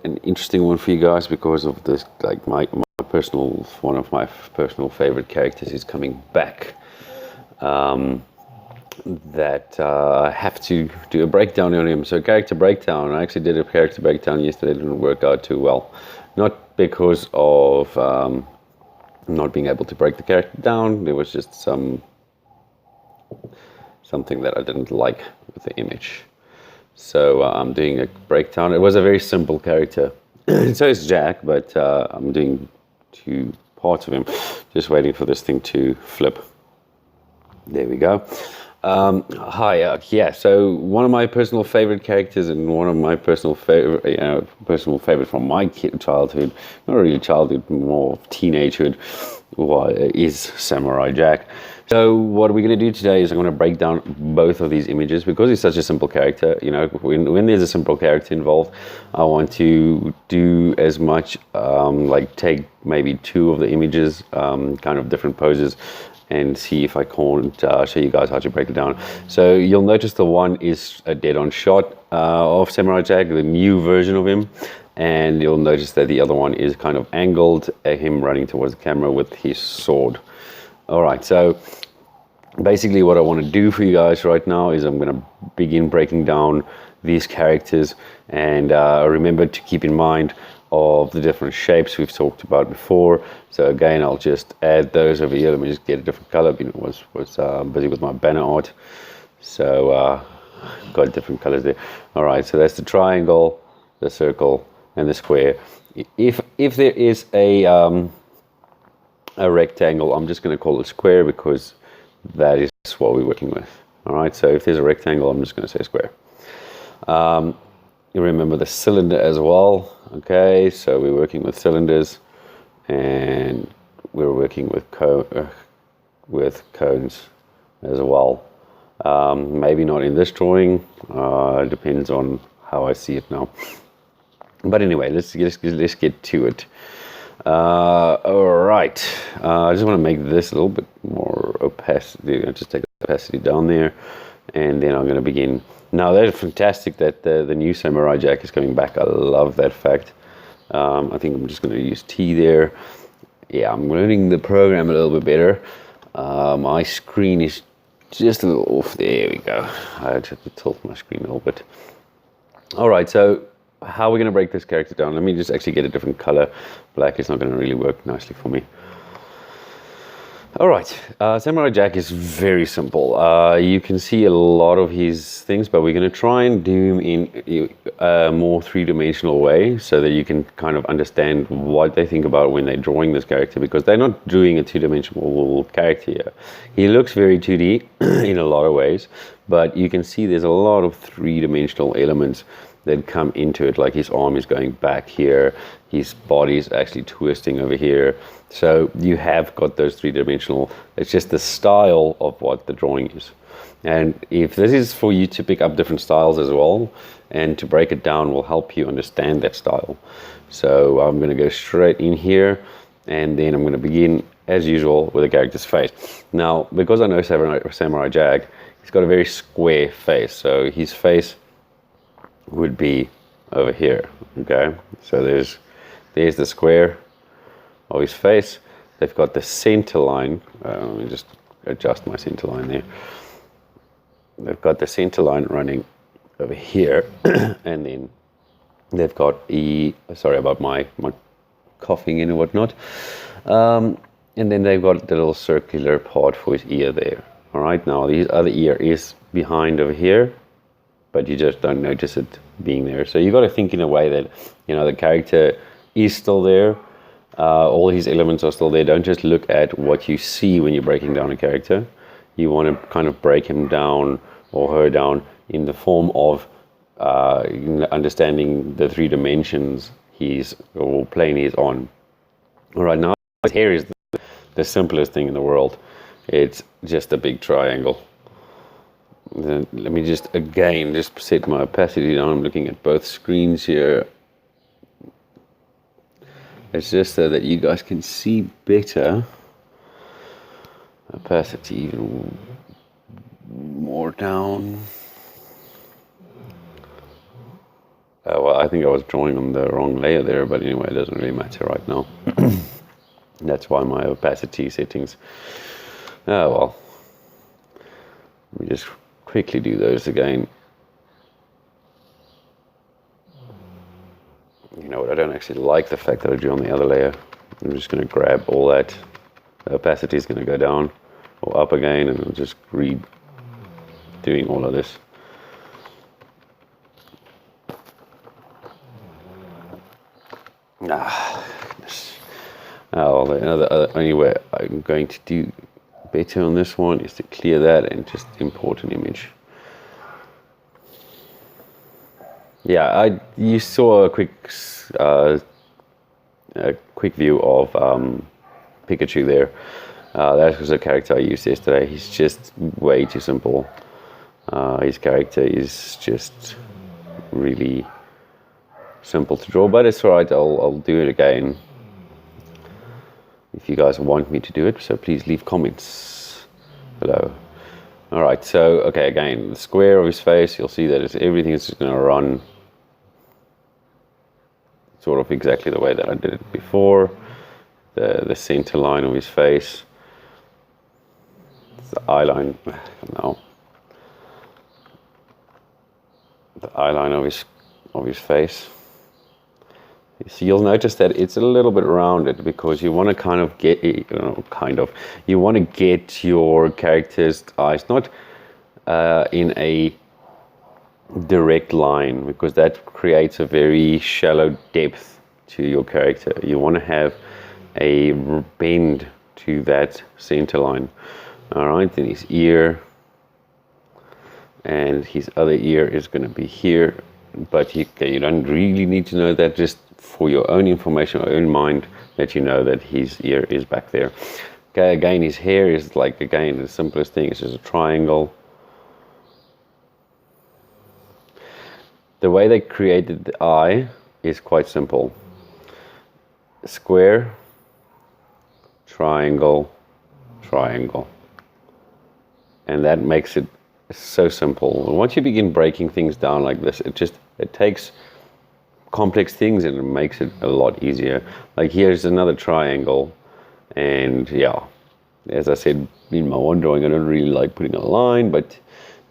an interesting one for you guys because of this, like one of my personal favorite characters is coming back. I have to do a breakdown on him. So character breakdown. I actually did a character breakdown yesterday. It didn't work out too well. Not because of not being able to break the character down. There was just something that I didn't like with the image. So I'm doing a breakdown. It was a very simple character. So it's Jack, but I'm doing 2 parts of him. Just waiting for this thing to flip. There we go. Hi, yeah. So one of my personal favorite characters and one of my personal favorite from my childhood, not really childhood, more teenagehood, is Samurai Jack. So what we're going to do today is I'm going to break down both of these images because he's such a simple character. You know, when there's a simple character involved, I want to do as much, like take maybe 2 of the images, kind of different poses, and see if I can't show you guys how to break it down. So you'll notice the one is a dead-on shot of Samurai Jack, the new version of him, and you'll notice that the other one is kind of angled at him running towards the camera with his sword. All right, so basically what I want to do for you guys right now is I'm going to begin breaking down these characters, and remember to keep in mind of the different shapes we've talked about before. So again, I'll just add those over here. Let me just get a different color. Was busy with my banner art, so got different colors there. All right, so that's the triangle, the circle, and the square. If there is a rectangle, I'm just going to call it square because that is what we're working with. All right, so if there's a rectangle, I'm just going to say square. You remember the cylinder as well. Okay, so we're working with cylinders, and we're working with cones as well. Maybe not in this drawing. It depends on how I see it now. But anyway, let's get to it. All right. I just want to make this a little bit more opacity. I'll just take the opacity down there, and then I'm going to begin. Now, that's fantastic that the new Samurai Jack is coming back. I love that fact. I think I'm just going to use T there. Yeah, I'm learning the program a little bit better. My screen is just a little off. There we go. I had to tilt my screen a little bit. All right, so how are we going to break this character down? Let me just actually get a different color. Black is not going to really work nicely for me. All right, Samurai Jack is very simple. You can see a lot of his things, but we're going to try and do him in a more 3-dimensional way so that you can kind of understand what they think about when they're drawing this character, because they're not doing a 2-dimensional character here. He looks very 2D in a lot of ways, but you can see there's a lot of 3-dimensional elements that come into it, like his arm is going back here, his body is actually twisting over here. So you have got those 3-dimensional, it's just the style of what the drawing is. And if this is for you to pick up different styles as well, and to break it down will help you understand that style. So I'm going to go straight in here, and then I'm going to begin, as usual, with the character's face. Now, because I know Samurai Jack, he's got a very square face, so his face would be over here. Okay, so there's the square of his face. They've got the center line. Let me just adjust my center line there. They've got the center line running over here, and then they've got sorry about my coughing and whatnot. And then they've got the little circular part for his ear there. All right, now the other ear is behind over here, but you just don't notice it being there. So you got to think in a way that, you know, the character is still there. All his elements are still there. Don't just look at what you see when you're breaking down a character. You want to kind of break him down or her down in the form of understanding the 3 dimensions or plane he's on. All right, now his hair is the simplest thing in the world. It's just a big triangle. Then let me just set my opacity down. I'm looking at both screens here. It's just so that you guys can see better. Opacity even more down. Well, I think I was drawing on the wrong layer there, but anyway, it doesn't really matter right now. That's why my opacity settings. Oh well. Let me just quickly do those again. You know what, I don't actually like the fact that I drew on the other layer. I'm just going to grab all that. The opacity is going to go down or up again, and I'll just doing all of this. Goodness. Oh, the only way I'm going to do better on this one is to clear that and just import an image. Yeah, you saw a quick view of Pikachu there. That was a character I used yesterday. He's just way too simple. His character is just really simple to draw, but it's alright. I'll do it again if you guys want me to do it. So please leave comments below. Alright, so okay, again, the square of his face. You'll see that everything is just going to run sort of exactly the way that I did it before. The center line of his face, the eye line, no, the eye line of his face. So you'll notice that it's a little bit rounded because you want to kind of get, you want to get your character's eyes not in a direct line, because that creates a very shallow depth to your character. You want to have a bend to that center line. All right, then his ear, and his other ear is going to be here, but you don't really need to know that, just for your own information or own mind, that you know that his ear is back there. Okay, again, his hair is like, again, the simplest thing. It's just a triangle. The way they created the eye is quite simple. Square, triangle, triangle. And that makes it so simple. And once you begin breaking things down like this, it takes complex things and it makes it a lot easier. Like here's another triangle, and yeah, as I said in my one drawing, I don't really like putting a line, but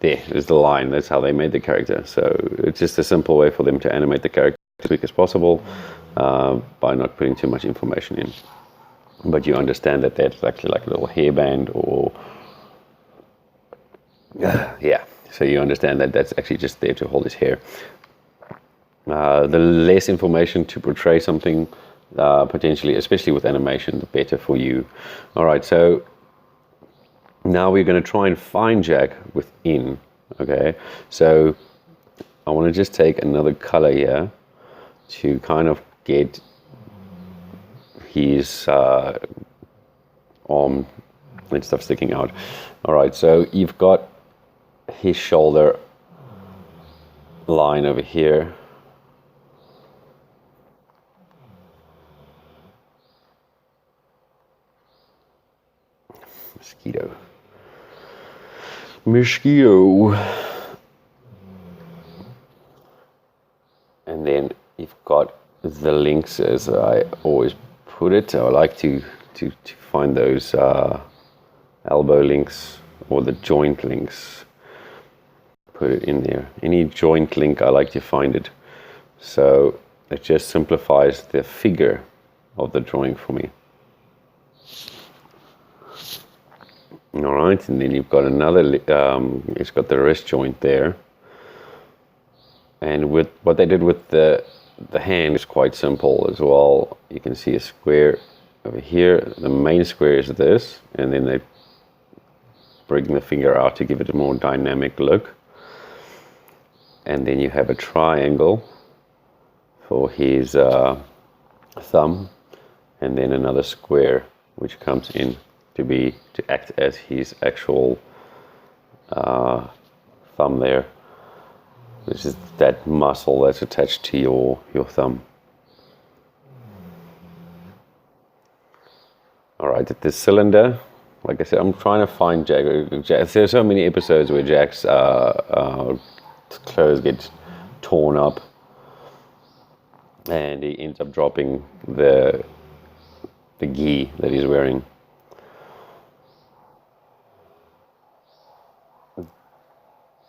there's the line. That's how they made the character. So it's just a simple way for them to animate the character as quick as possible by not putting too much information in. But you understand that that's actually like a little hairband, or yeah. So you understand that that's actually just there to hold his hair. The less information to portray something, potentially, especially with animation, the better for you. All right, so now we're going to try and find Jack within. Okay, so I want to just take another color here to kind of get his arm and stuff sticking out. All right, so you've got his shoulder line over here. Mosquito. And then you've got the links, as I always put it. I like to find those elbow links or the joint links. Put it in there. Any joint link, I like to find it. So it just simplifies the figure of the drawing for me. All right, and then you've got another, it's got the wrist joint there. And with what they did with the hand is quite simple as well. You can see a square over here. The main square is this, and then they bring the finger out to give it a more dynamic look. And then you have a triangle for his thumb, and then another square which comes in to act as his actual thumb there. This is that muscle that's attached to your thumb. All right, the cylinder. Like I said, I'm trying to find Jack. There's so many episodes where Jack's clothes get torn up, and he ends up dropping the gi that he's wearing.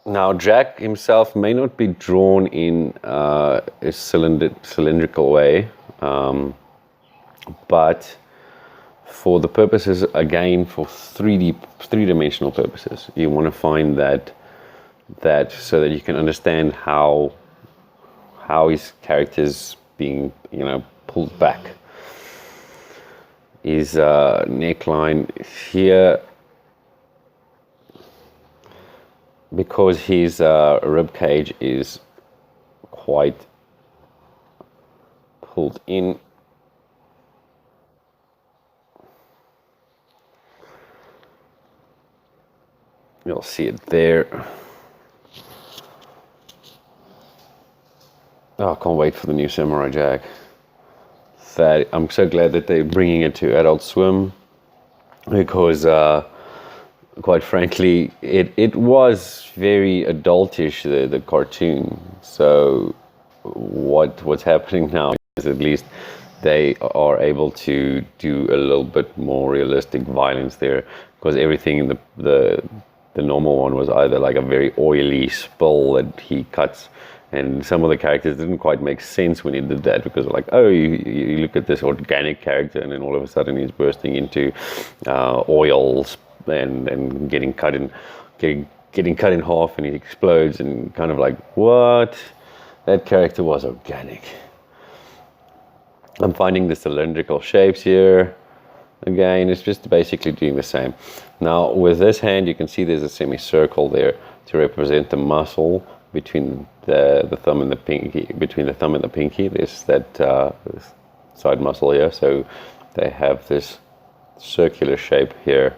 Now, Jack himself may not be drawn in a cylindrical way, but for the purposes, again, for three-dimensional purposes, you want to find that so that you can understand how his character's being, pulled back. His neckline here, because his rib cage is quite pulled in, you'll see it there. Oh, I can't wait for the new Samurai Jack. That I'm so glad that they're bringing it to Adult Swim, because quite frankly, it was very adultish, the cartoon. So what's happening now is at least they are able to do a little bit more realistic violence there, because everything in the normal one was either like a very oily spill that he cuts, and some of the characters didn't quite make sense when he did that, because like, oh, you look at this organic character and then all of a sudden he's bursting into oils and getting cut in half and he explodes, and kind of like, what? That character was organic. I'm finding the cylindrical shapes here. Again, it's just basically doing the same. Now with this hand, you can see there's a semicircle there to represent the muscle between the thumb and the pinky. Between the thumb and the pinky, there's that this side muscle here. So they have this circular shape here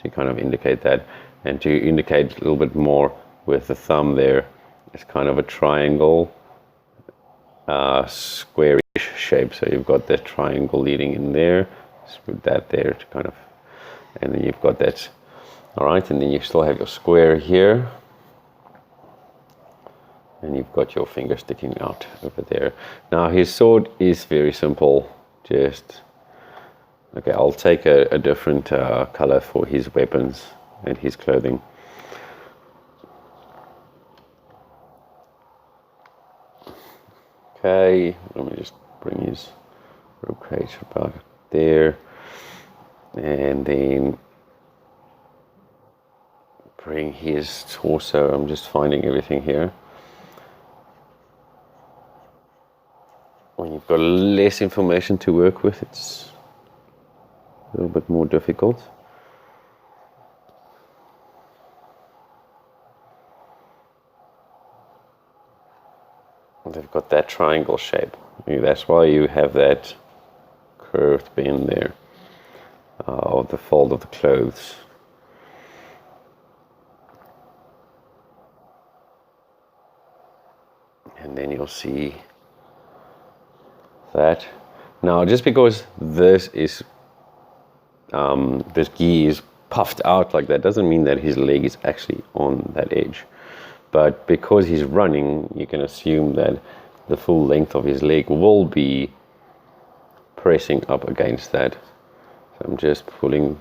to kind of indicate that, and to indicate a little bit more with the thumb there, it's kind of a triangle, squarish shape. So you've got that triangle leading in there. Just put that there to kind of, and then you've got that. All right, and then you still have your square here, and you've got your finger sticking out over there. Now his sword is very simple. Just okay, I'll take a different color for his weapons and his clothing. Okay, let me just bring his rib cage about there, and then bring his torso. I'm just finding everything here. When you've got less information to work with, it's a little bit more difficult. They've got that triangle shape. That's why you have that curved bend there of the fold of the clothes. And then you'll see that. Now, just because this is this gi is puffed out like that doesn't mean that his leg is actually on that edge. But because he's running, you can assume that the full length of his leg will be pressing up against that. So I'm just pulling.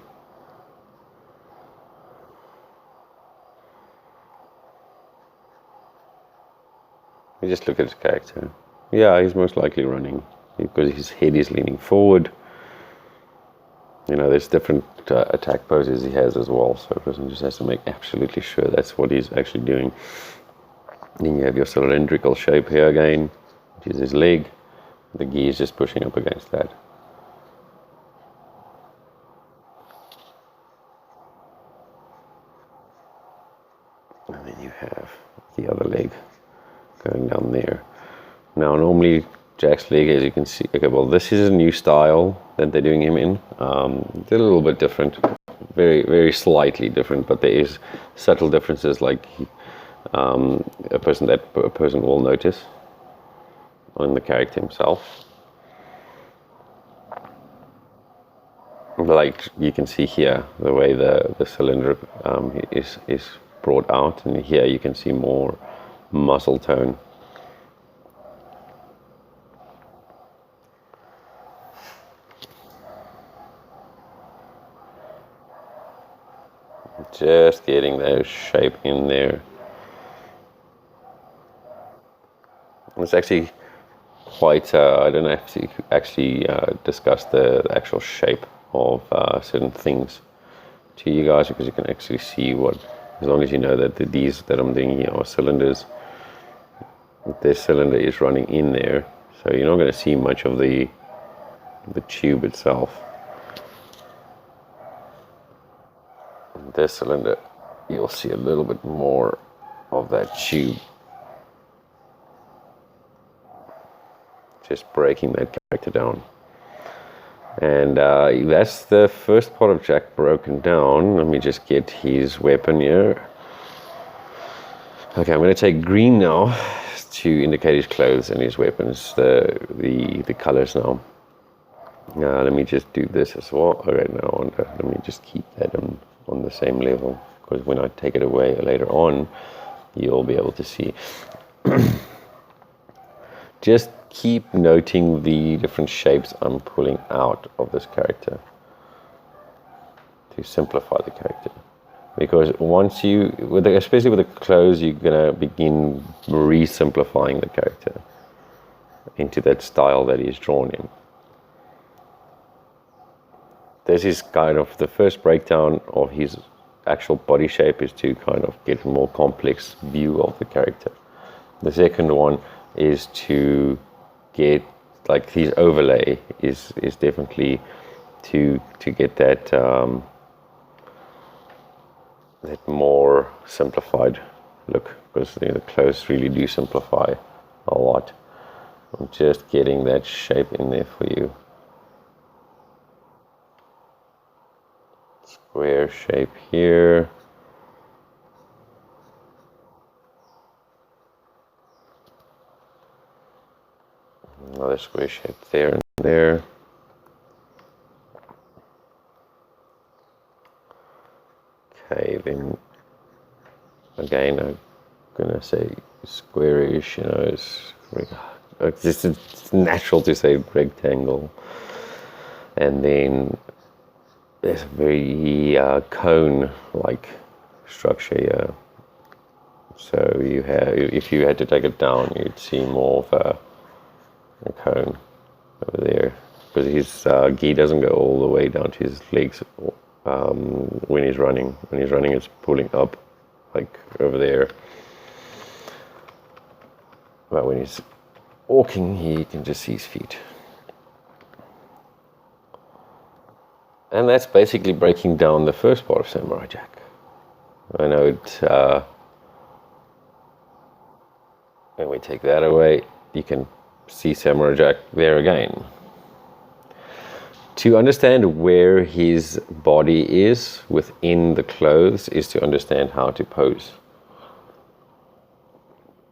You just look at his character. Yeah, he's most likely running because his head is leaning forward. There's different attack poses he has as well, so a person just has to make absolutely sure that's what he's actually doing. Then you have your cylindrical shape here again, which is his leg. The gi is just pushing up against that. And then you have the other leg going down there. Now, normally Jack's leg, as you can see, okay, well, this is a new style that they're doing him in. It's a little bit different, very, very slightly different, but there is subtle differences, like a person will notice on the character himself. Like you can see here, the way the cylinder is brought out, and here you can see more muscle tone. Just getting that shape in there. It's actually quite, I don't have to actually discuss the actual shape of certain things to you guys, because you can actually see what, as long as you know that these that I'm doing here are cylinders, this cylinder is running in there, so you're not going to see much of the tube itself. This cylinder, you'll see a little bit more of that tube. Just breaking that character down. And that's the first part of Jack broken down. Let me just get his weapon here. Okay, I'm going to take green now to indicate his clothes and his weapons, the colors now. Let me just do this as well. Right now, let me just keep that on the same level, because when I take it away later on, you'll be able to see. Just keep noting the different shapes I'm pulling out of this character to simplify the character. Because once you, especially with the clothes, you're going to begin re-simplifying the character into that style that he's drawn in. This is kind of the first breakdown of his actual body shape, is to kind of get a more complex view of the character. The second one is to get, like, his overlay is definitely to get that that more simplified look, because the clothes really do simplify a lot. I'm just getting that shape in there for you. Square shape here. Another square shape there and there. Okay, then again, I'm gonna say squarish. It's natural to say rectangle, and then there's a very cone-like structure here. So you have, if you had to take it down, you'd see more of a cone over there, because his gi doesn't go all the way down to his legs when he's running. When he's running, it's pulling up, like over there. But when he's walking, he can just see his feet. And that's basically breaking down the first part of Samurai Jack. I know it. When we take that away, you can see Samurai Jack there again. To understand where his body is within the clothes is to understand how to pose.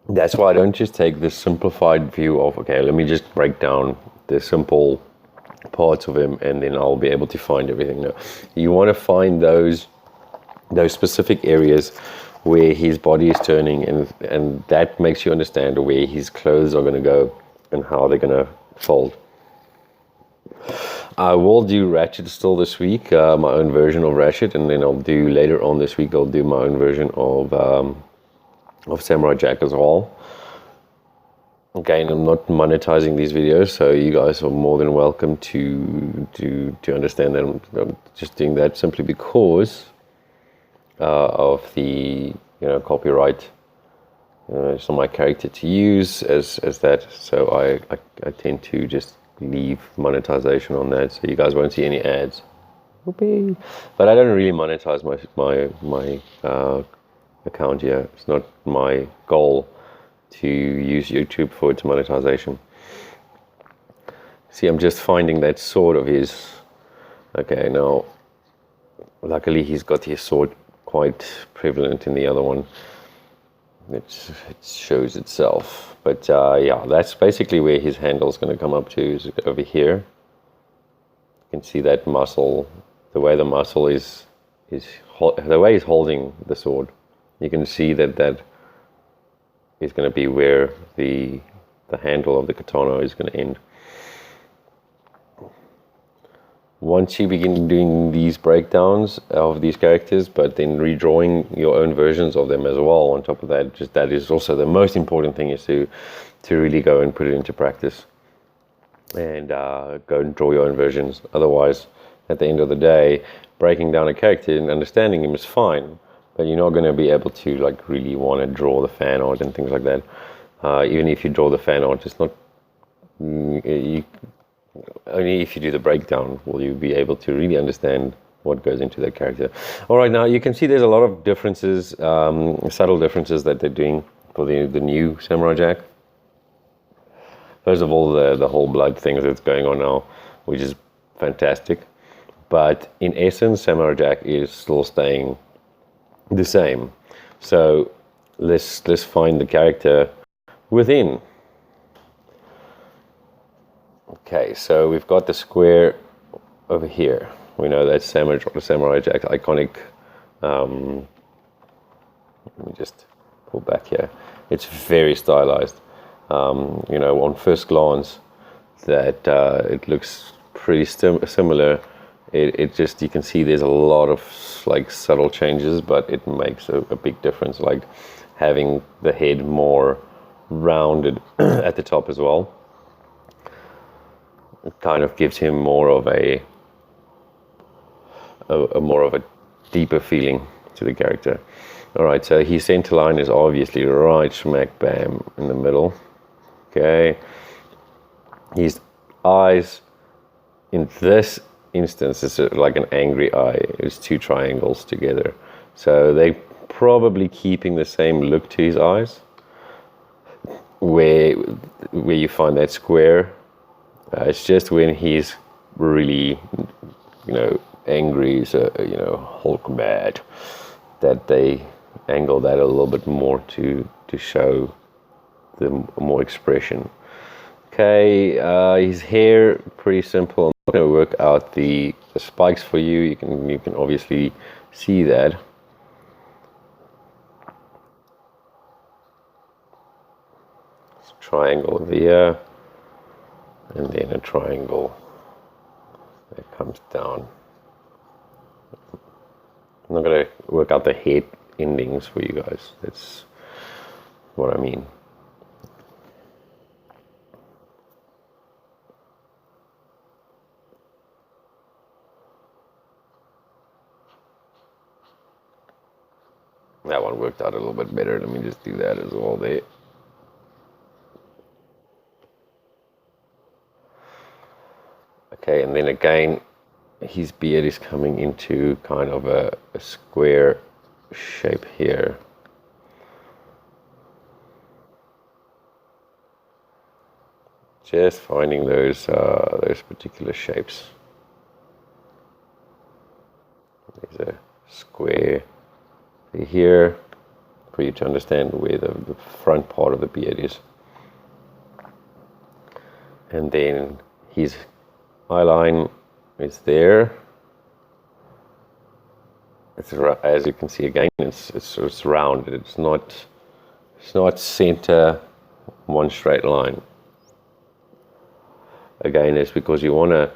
That's why I don't just take the simplified view of, okay, let me just break down the simple parts of him and then I'll be able to find everything. No, you want to find those specific areas where his body is turning, and that makes you understand where his clothes are going to go and how they're going to fold. I will do Ratchet still this week, my own version of Ratchet, and then I'll do later on this week, I'll do my own version of Samurai Jack as well. Again, I'm not monetizing these videos, so you guys are more than welcome to understand that I'm just doing that simply because of the copyright. It's not my character to use as that, so I tend to just leave monetization on that, so you guys won't see any ads. Whoopee. But I don't really monetize my account here. It's not my goal to use YouTube for its monetization. See, I'm just finding that sword of his. Okay, now luckily he's got his sword quite prevalent in the other one. It shows itself, but yeah, that's basically where his handle's going to come up to, is over here. You can see that muscle, the way the muscle is the way he's holding the sword. You can see that is going to be where the handle of the katana is going to end. once you begin doing these breakdowns of these characters, but then redrawing your own versions of them as well on top of that, just that is also the most important thing, is to really go and put it into practice and go and draw your own versions. Otherwise, at the end of the day, breaking down a character and understanding him is fine, but you're not going to be able to like really want to draw the fan art and things like that. Even if you draw the fan art, it's not only if you do the breakdown will you be able to really understand what goes into that character. All right, now you can see there's a lot of differences, subtle differences that they're doing for the new Samurai Jack. First of all, the whole blood thing that's going on now, which is fantastic. But in essence, Samurai Jack is still staying the same. So let's find the character within. Okay, so we've got the square over here. We know that's Samurai Jack's iconic. Let me just pull back here. It's very stylized. On first glance, that it looks pretty similar. It just, you can see there's a lot of like subtle changes, but it makes a big difference. Like having the head more rounded at the top as well. It kind of gives him more of a deeper feeling to the character. All right, so his center line is obviously right smack bam in the middle. Okay, his eyes in this instance is like an angry eye. It's two triangles together, so they probably keeping the same look to his eyes. Where you find that square. It's just when he's really, angry, so, Hulk mad, that they angle that a little bit more to show the more expression. Okay, his hair, pretty simple. I'm not going to work out the spikes for you. You can obviously see that. It's a triangle over here. And then a triangle that comes down. I'm not going to work out the head endings for you guys. That's what I mean. That one worked out a little bit better. Let me just do that as well there. Okay, and then again, his beard is coming into kind of a square shape here. Just finding those particular shapes. There's a square here for you to understand where the front part of the beard is. And then his eyeline is there. As you can see again, it's rounded. It's not center one straight line. Again, it's because you want to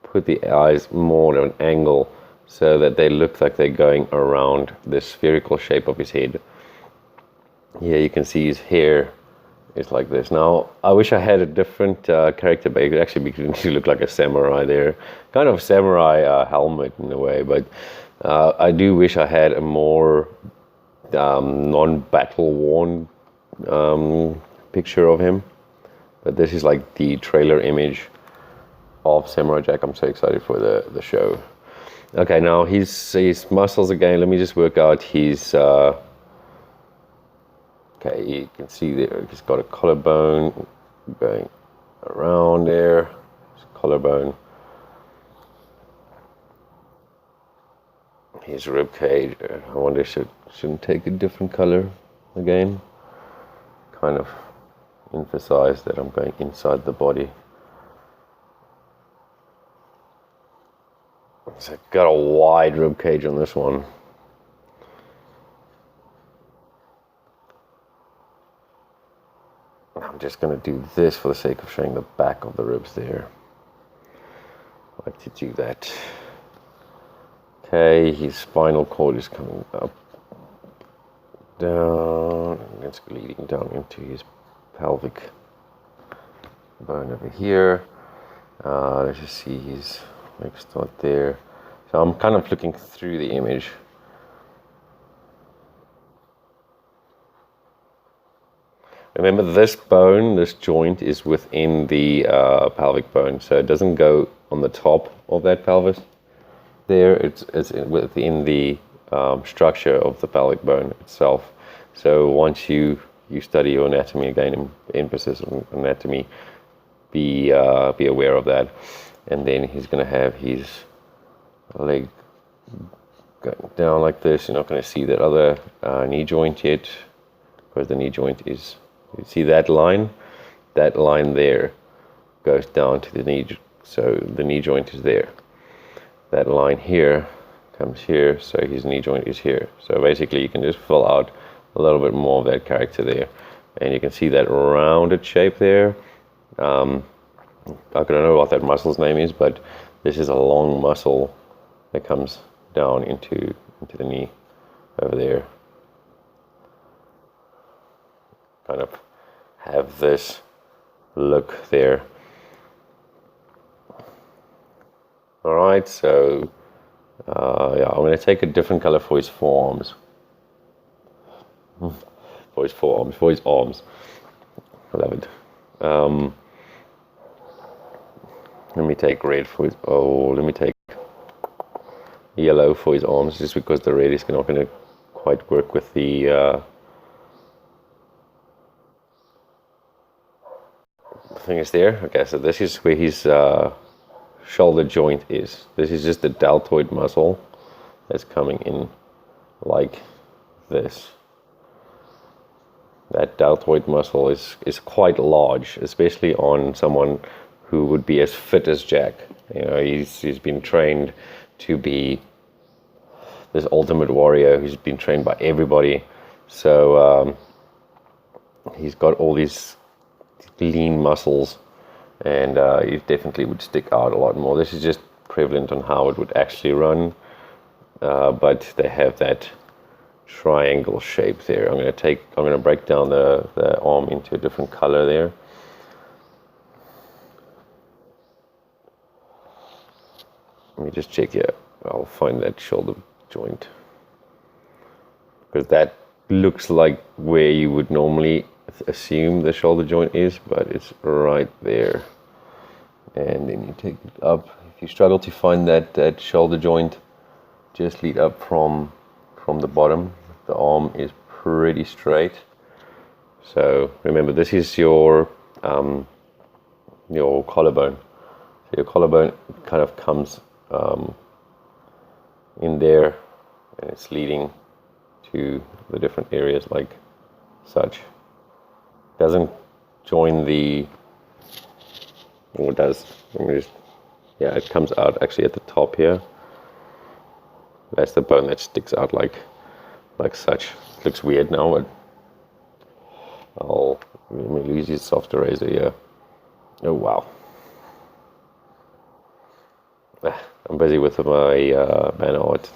put the eyes more at an angle so that they look like they're going around the spherical shape of his head. Here you can see his hair is like this. Now, I wish I had a different character, but it could actually look like a samurai there. Kind of samurai helmet in a way, but I do wish I had a more non-battle worn picture of him. But this is like the trailer image of Samurai Jack. I'm so excited for the show. Okay, now his muscles again. Let me just work out his... Okay, you can see there, he's got a collarbone going around there. His collarbone. His rib cage. I wonder shouldn't take a different color again. Kind of emphasize that I'm going inside the body. So I've got a wide rib cage on this one. I'm just going to do this for the sake of showing the back of the ribs there. like to do that. Okay, his spinal cord is coming up, down, and it's leading down into his pelvic bone over here. Let's just see his leg start there. So I'm kind of looking through the image. Remember, this bone, this joint is within the pelvic bone, so it doesn't go on the top of that pelvis. There, it's within the structure of the pelvic bone itself. So once you study your anatomy again, emphasis on anatomy, be aware of that. And then he's going to have his leg going down like this. You're not going to see that other knee joint yet, because the knee joint is, you see that line? That line there goes down to the knee, so the knee joint is there. That line here comes here, so his knee joint is here. So basically you can just fill out a little bit more of that character there. And you can see that rounded shape there. I don't know what that muscle's name is, but this is a long muscle that comes down into the knee over there. Kind of have this look there. All right, so yeah, I'm going to take a different color for his forearms. For his arms. I love it. Let me take red for his, let me take yellow for his arms, just because the red is not going to quite work with the thing is there. Okay, so this is where his shoulder joint is. This is just the deltoid muscle that's coming in like this. That deltoid muscle is quite large, especially on someone who would be as fit as Jack. You know, he's been trained to be this ultimate warrior who's been trained by everybody. So he's got all these lean muscles, and it definitely would stick out a lot more. This is just prevalent on how it would actually run, but they have that triangle shape there. I'm going to break down the arm into a different color there. Let me just check here. I'll find that shoulder joint, because that looks like where you would normally assume the shoulder joint is, but it's right there. And then you take it up. If you struggle to find that shoulder joint, just lead up from the bottom. The arm is pretty straight. So remember, this is your collarbone. So your collarbone kind of comes in there, and it's leading to the different areas like such. Doesn't join the, or it does. Yeah, it comes out actually at the top here. That's the bone that sticks out like such. It looks weird now, but let me use this soft eraser here. Oh wow. I'm busy with my man art,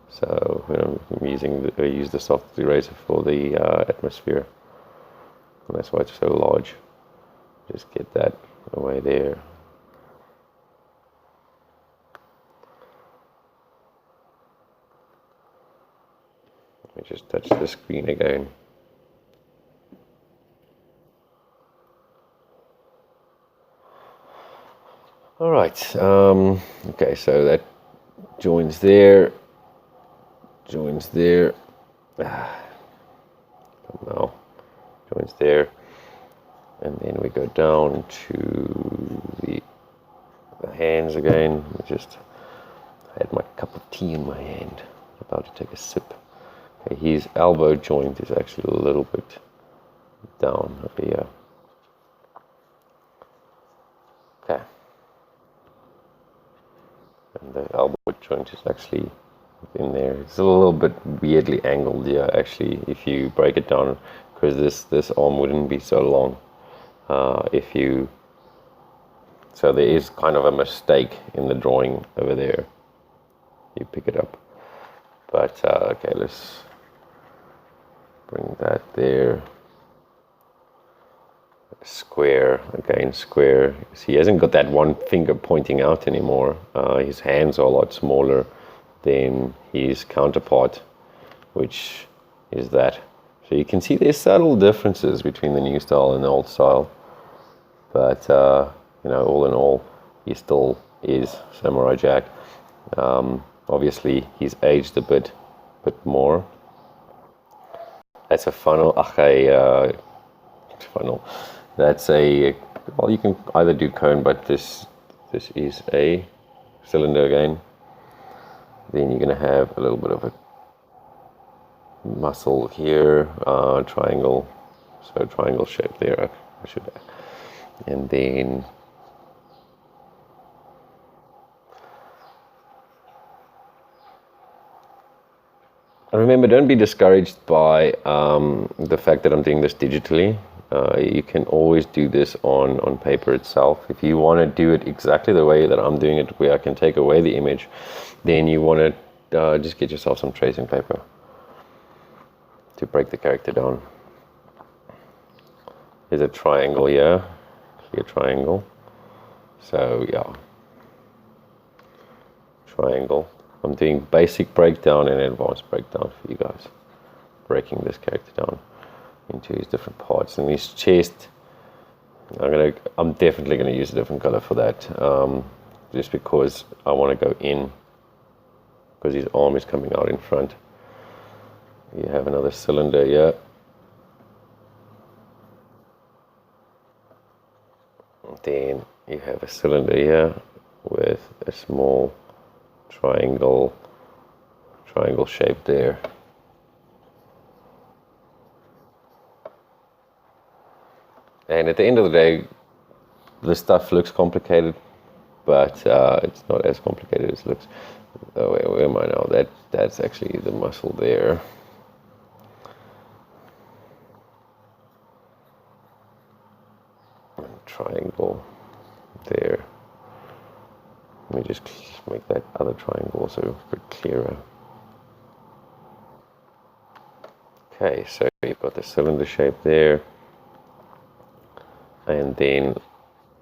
so I'm I use the soft eraser for the atmosphere, and that's why it's so large. Just get that away there. Let me just touch the screen again. All right. Okay, so that joins there. No, joins there, and then we go down to the hands again. I just had my cup of tea in my hand, about to take a sip. Okay, his elbow joint is actually a little bit down over here. Okay. And the elbow joint is actually within there. It's a little bit weirdly angled here, actually, if you break it down, because this arm wouldn't be so long if you So there is kind of a mistake in the drawing over there. You pick it up. But okay, let's bring that there. Square, again square. So he hasn't got that one finger pointing out anymore. His hands are a lot smaller than his counterpart, which is that. So you can see there's subtle differences between the new style and the old style. But, all in all, he still is Samurai Jack. Obviously, he's aged a bit more. That's a funnel. Funnel. That's a, well, you can either do cone, but this is a cylinder again. Then you're going to have a little bit of a muscle here, triangle, so triangle shape there, I should add. And then remember, don't be discouraged by the fact that I'm doing this digitally. You can always do this on paper itself. If you want to do it exactly the way that I'm doing it, where I can take away the image, then you want to just get yourself some tracing paper to break the character down. There's a triangle here, clear triangle. So yeah, triangle. I'm doing basic breakdown and advanced breakdown for you guys, breaking this character down into his different parts. And his chest, I'm definitely gonna use a different color for that, just because I want to go in, because his arm is coming out in front. You have another cylinder here. Then you have a cylinder here with a small triangle shape there. And at the end of the day, this stuff looks complicated, but it's not as complicated as it looks. Oh, where am I now? That's actually the muscle there. Triangle there. Let me just make that other triangle also a bit clearer. Okay, so you've got the cylinder shape there, and then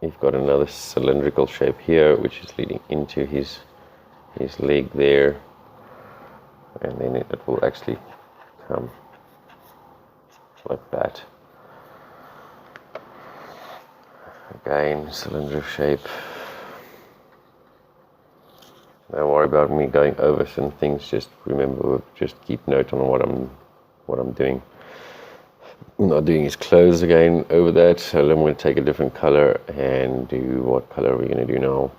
you've got another cylindrical shape here, which is leading into his leg there, and then it will actually come like that. Again, cylinder shape. Don't worry about me going over some things. Just remember, just keep note on what I'm doing. I'm not doing his clothes again over that, so I'm going to take a different color and do, what color are we going to do now?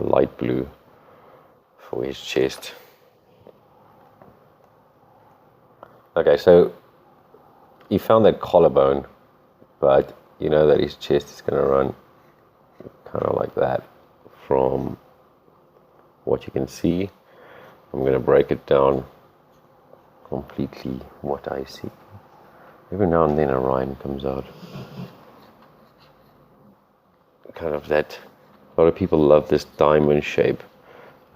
Light blue for his chest. Okay, so you found that collarbone, but you know that his chest is going to run kind of like that from what you can see. I'm going to break it down completely what I see. Every now and then a rhyme comes out. Kind of that, a lot of people love this diamond shape.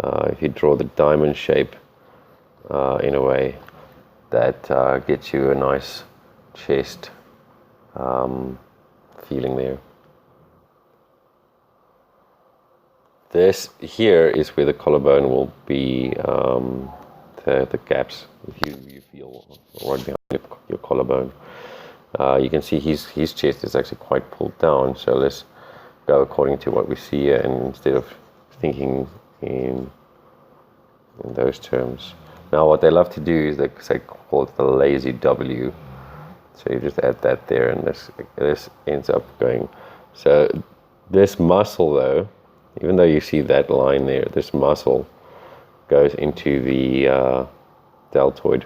If you draw the diamond shape in a way, that gets you a nice chest feeling there. This here is where the collarbone will be, the gaps, if you feel right behind your collarbone. You can see his chest is actually quite pulled down, so let's go according to what we see here, and instead of thinking in those terms. Now what they love to do is they call it the lazy W. So you just add that there, and this ends up going. So this muscle though, even though you see that line there, this muscle goes into the deltoid.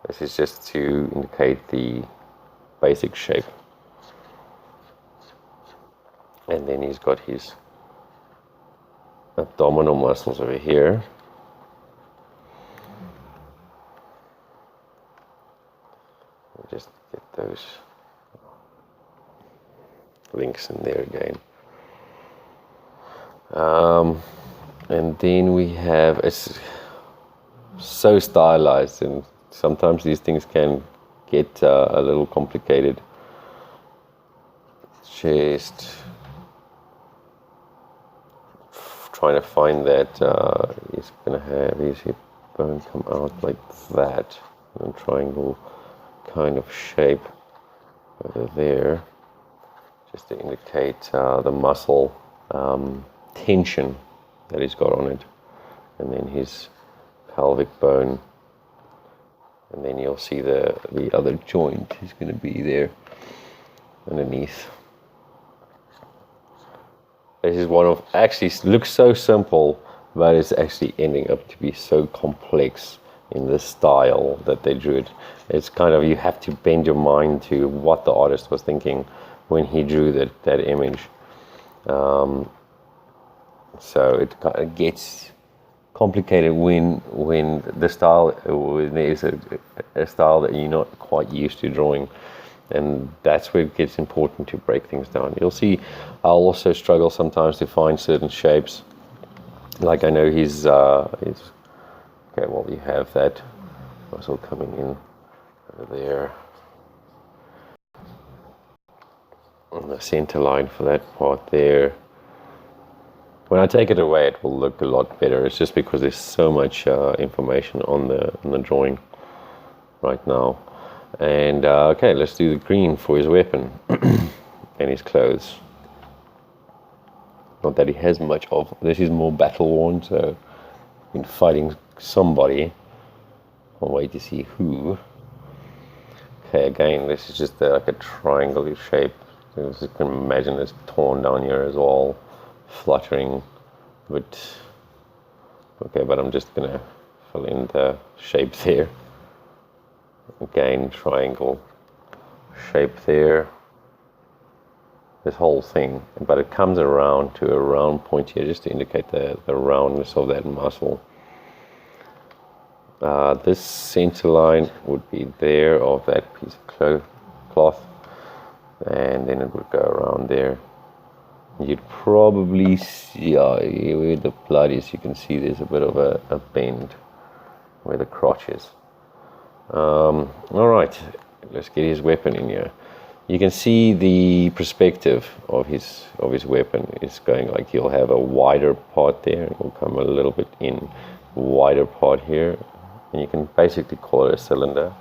This is just to indicate the basic shape. And then he's got his abdominal muscles over here. Just get those links in there again. And then we have, it's so stylized, and sometimes these things can get a little complicated. Just trying to find that he's going to have his hip bone come out like that, and triangle kind of shape over there, just to indicate the muscle tension that he's got on it, and then his pelvic bone, and then you'll see the other joint is going to be there underneath. This is one of, actually looks so simple, but it's actually ending up to be so complex in the style that they drew it. It's kind of, you have to bend your mind to what the artist was thinking when he drew that image. So it kind of gets complicated when the style, when there's a style that you're not quite used to drawing. And that's where it gets important to break things down. You'll see I'll also struggle sometimes to find certain shapes. Like I know he's okay, well, you have that muscle coming in over there. And the center line for that part there. When I take it away, it will look a lot better. It's just because there's so much information on the drawing right now. And okay, let's do the green for his weapon and his clothes. Not that he has much of. This is more battle worn, so in fighting somebody. I'll wait to see who. Okay, again, this is just like a triangle shape. So you can imagine it's torn down here as well, fluttering. But okay, but I'm just gonna fill in the shape there. Again, triangle shape there. This whole thing, but it comes around to a round point here just to indicate the roundness of that muscle. This center line would be there of that piece of cloth, and then it would go around there. You'd probably see where the blood is, you can see there's a bit of a bend where the crotch is. Alright, let's get his weapon in here. You can see the perspective of his weapon is going like he'll have a wider part there, and he'll come a little bit in, wider part here, and you can basically call it a cylinder.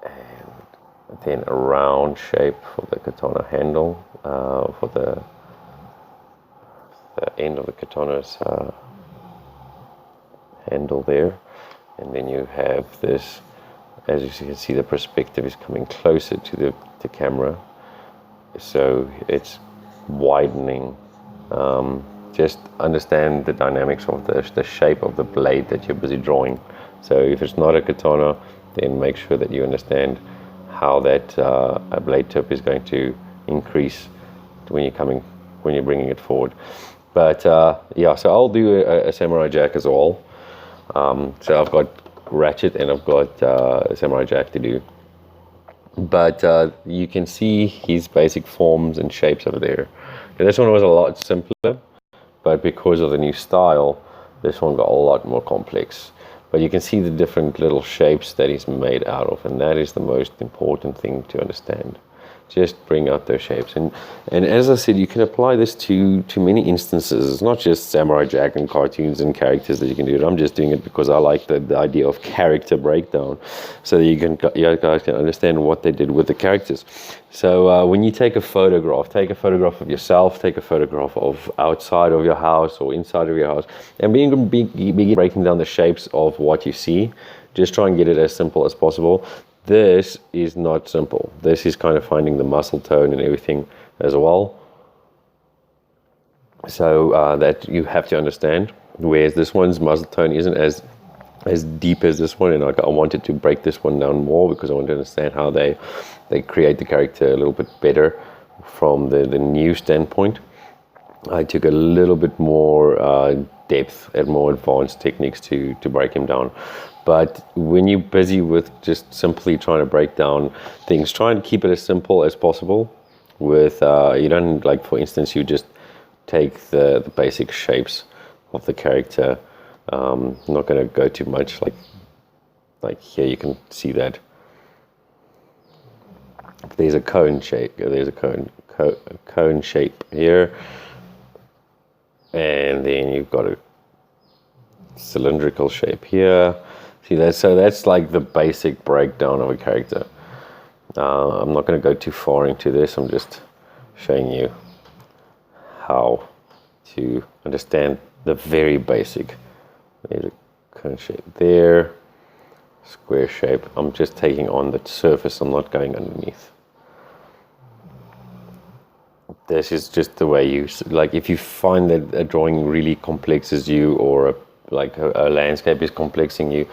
And then a round shape for the katana handle, for the end of the katana's handle there. And then you have this, as you can see, the perspective is coming closer to the camera, so it's widening. Just understand the dynamics of the shape of the blade that you're busy drawing. So if it's not a katana, then make sure that you understand how that a blade tip is going to increase when you're bringing it forward. But yeah, so I'll do a samurai jack as well. So I've got ratchet and I've got samurai jack to do. But you can see his basic forms and shapes over there. Now, this one was a lot simpler, but because of the new style, this one got a lot more complex. But you can see the different little shapes that he's made out of, and that is the most important thing to understand. Just bring out those shapes, and as I said, you can apply this to many instances. It's not just Samurai Jack and cartoons and characters that you can do it. I'm just doing it because I like the idea of character breakdown, so that you guys can understand what they did with the characters. So when you take a photograph of yourself, take a photograph of outside of your house or inside of your house, and begin breaking down the shapes of what you see. Just try and get it as simple as possible. This is not simple. This is kind of finding the muscle tone and everything as well. So that you have to understand. Whereas this one's muscle tone isn't as deep as this one, and I wanted to break this one down more because I want to understand how they create the character a little bit better from the new standpoint. I took a little bit more depth and more advanced techniques to break him down. But when you're busy with just simply trying to break down things, try and keep it as simple as possible. With you don't, like, for instance, you just take the basic shapes of the character. I'm not going to go too much, like here you can see that there's a cone shape. There's a cone shape here, and then you've got a cylindrical shape here. See that? So that's like the basic breakdown of a character. I'm not going to go too far into this. I'm just showing you how to understand the very basic. There's a cone shape there, square shape. I'm just taking on the surface. I'm not going underneath. This is just the way you, like, if you find that a drawing really complexes you, or a landscape is complexing you,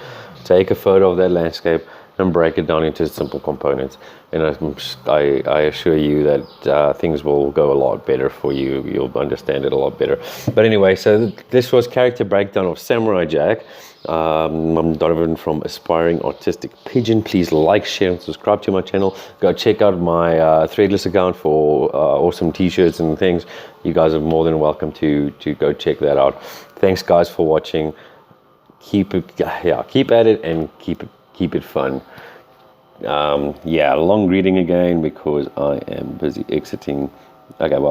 take a photo of that landscape and break it down into simple components, and I assure you that things will go a lot better for you. You'll understand it a lot better. But anyway, so this was character breakdown of Samurai Jack. I'm Donovan from Aspiring Artistic Pigeon. Please like, share, and subscribe to my channel. Go check out my Threadless account for awesome t-shirts and things. You guys are more than welcome to go check that out. Thanks, guys, for watching. Keep at it, and keep it fun. Long reading again because I am busy exiting. Okay, well.